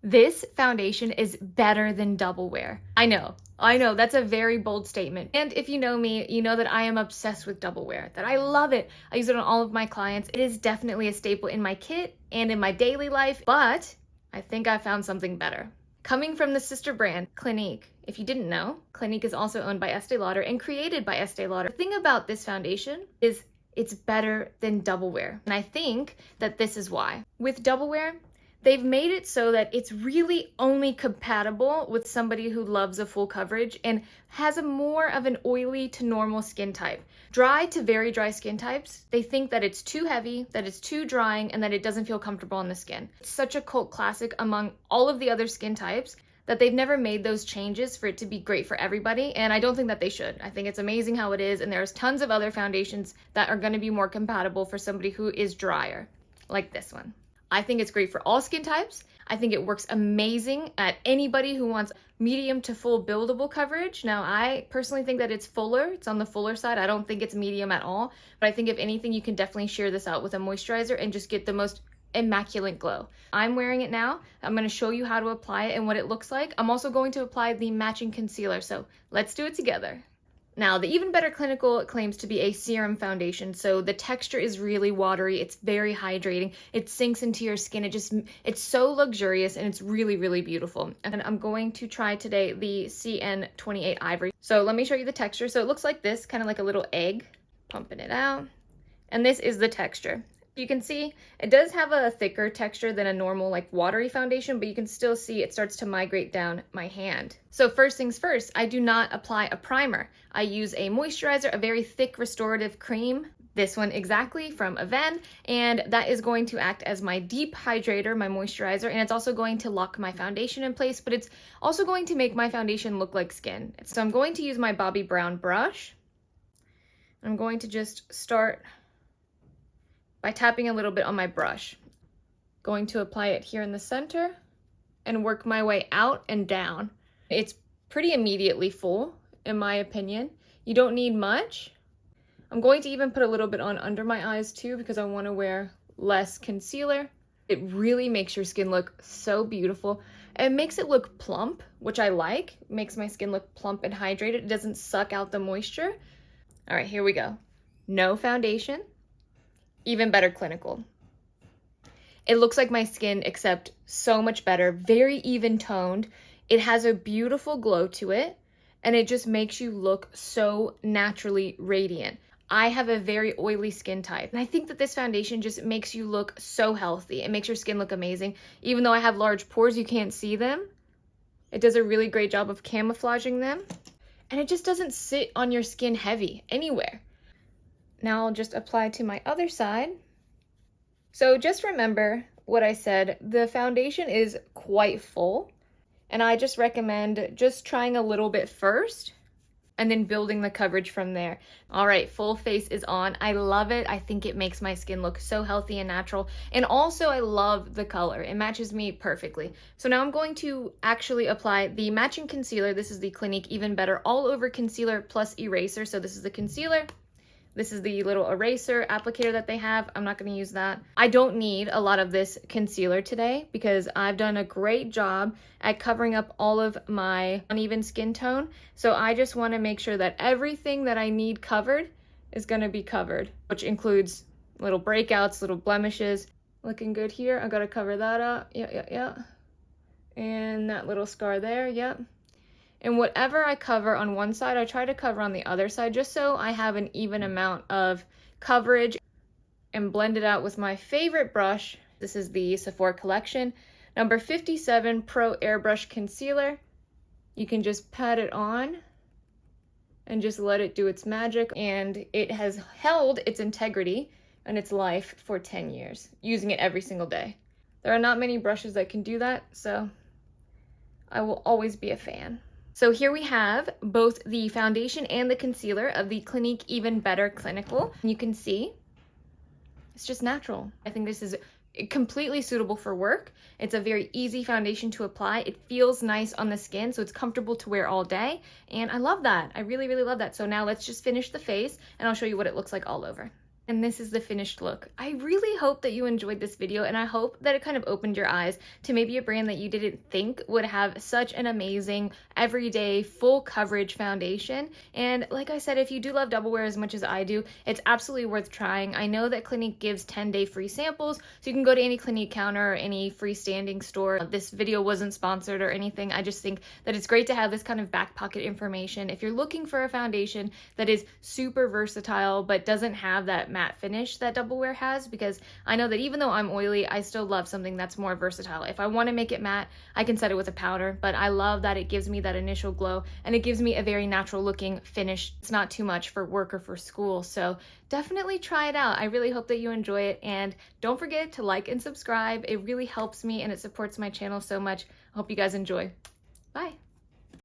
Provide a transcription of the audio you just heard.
This foundation is better than Double Wear. I know, that's a very bold statement. And if you know me, you know that I am obsessed with Double Wear, that I love it. I use it on all of my clients. It is definitely a staple in my kit and in my daily life, but I think I found something better. Coming from the sister brand, Clinique. If you didn't know, Clinique is also owned by Estee Lauder and created by Estee Lauder. The thing about this foundation is it's better than Double Wear. And I think that this is why. With Double Wear, they've made it so that it's really only compatible with somebody who loves a full coverage and has a more of an oily to normal skin type. Dry to very dry skin types, they think that it's too heavy, that it's too drying, and that it doesn't feel comfortable on the skin. It's such a cult classic among all of the other skin types that they've never made those changes for it to be great for everybody, and I don't think that they should. I think it's amazing how it is, and there's tons of other foundations that are going to be more compatible for somebody who is drier, like this one. I think it's great for all skin types. I think it works amazing at anybody who wants medium to full buildable coverage. Now, I personally think that it's fuller. It's on the fuller side. I don't think it's medium at all. But I think if anything, you can definitely shear this out with a moisturizer and just get the most immaculate glow. I'm wearing it now. I'm going to show you how to apply it and what it looks like. I'm also going to apply the matching concealer. So let's do it together. Now, the Even Better Clinical claims to be a serum foundation, so the texture is really watery, it's very hydrating, it sinks into your skin, it's so luxurious, and it's really, really beautiful. And I'm going to try today the CN28 Ivory. So let me show you the texture. So it looks like this, kind of like a little egg, pumping it out. And this is the texture. You can see it does have a thicker texture than a normal like watery foundation, but you can still see it starts to migrate down my hand. So first things first, I do not apply a primer. I use a moisturizer, a very thick restorative cream, this one exactly from Aven, and that is going to act as my deep hydrator, my moisturizer, and it's also going to lock my foundation in place, but it's also going to make my foundation look like skin. So I'm going to use my Bobbi Brown brush. I'm going to just start by tapping a little bit on my brush. Going to apply it here in the center and work my way out and down. It's pretty immediately full, in my opinion. You don't need much. I'm going to even put a little bit on under my eyes too because I want to wear less concealer. It really makes your skin look so beautiful. It makes it look plump, which I like. It makes my skin look plump and hydrated. It doesn't suck out the moisture. All right, here we go. No foundation. Even Better Clinical. It looks like my skin, except so much better, very even toned. It has a beautiful glow to it, and it just makes you look so naturally radiant. I have a very oily skin type, and I think that this foundation just makes you look so healthy. It makes your skin look amazing. Even though I have large pores, you can't see them. It does a really great job of camouflaging them, and it just doesn't sit on your skin heavy anywhere. Now I'll just apply to my other side. So just remember what I said, the foundation is quite full, and I just recommend just trying a little bit first and then building the coverage from there. All right, full face is on. I love it. I think it makes my skin look so healthy and natural. And also I love the color. It matches me perfectly. So now I'm going to actually apply the matching concealer. This is the Clinique Even Better All Over Concealer Plus Eraser. So this is the concealer. This is the little eraser applicator that they have. I'm not going to use that. I don't need a lot of this concealer today because I've done a great job at covering up all of my uneven skin tone. So I just want to make sure that everything that I need covered is going to be covered, which includes little breakouts, little blemishes. Looking good here. I got to cover that up. Yeah. And that little scar there. Yep. And whatever I cover on one side, I try to cover on the other side just so I have an even amount of coverage, and blend it out with my favorite brush. This is the Sephora Collection, number 57 Pro Airbrush Concealer. You can just pat it on and just let it do its magic. And it has held its integrity and its life for 10 years, using it every single day. There are not many brushes that can do that, so I will always be a fan. So here we have both the foundation and the concealer of the Clinique Even Better Clinical. You can see it's just natural. I think this is completely suitable for work. It's a very easy foundation to apply. It feels nice on the skin, so it's comfortable to wear all day. And I love that. I really, really love that. So now let's just finish the face, and I'll show you what it looks like all over. And this is the finished look. I really hope that you enjoyed this video, and I hope that it kind of opened your eyes to maybe a brand that you didn't think would have such an amazing everyday full coverage foundation. And like I said, if you do love Double Wear as much as I do, it's absolutely worth trying. I know that Clinique gives 10-day free samples, so you can go to any Clinique counter or any freestanding store. This video wasn't sponsored or anything. I just think that it's great to have this kind of back pocket information if you're looking for a foundation that is super versatile but doesn't have that matte finish that Double Wear has, because I know that even though I'm oily, I still love something that's more versatile. If I want to make it matte, I can set it with a powder, but I love that it gives me that initial glow and it gives me a very natural looking finish. It's not too much for work or for school, so definitely try it out. I really hope that you enjoy it, and don't forget to like and subscribe. It really helps me and it supports my channel so much. I hope you guys enjoy. Bye.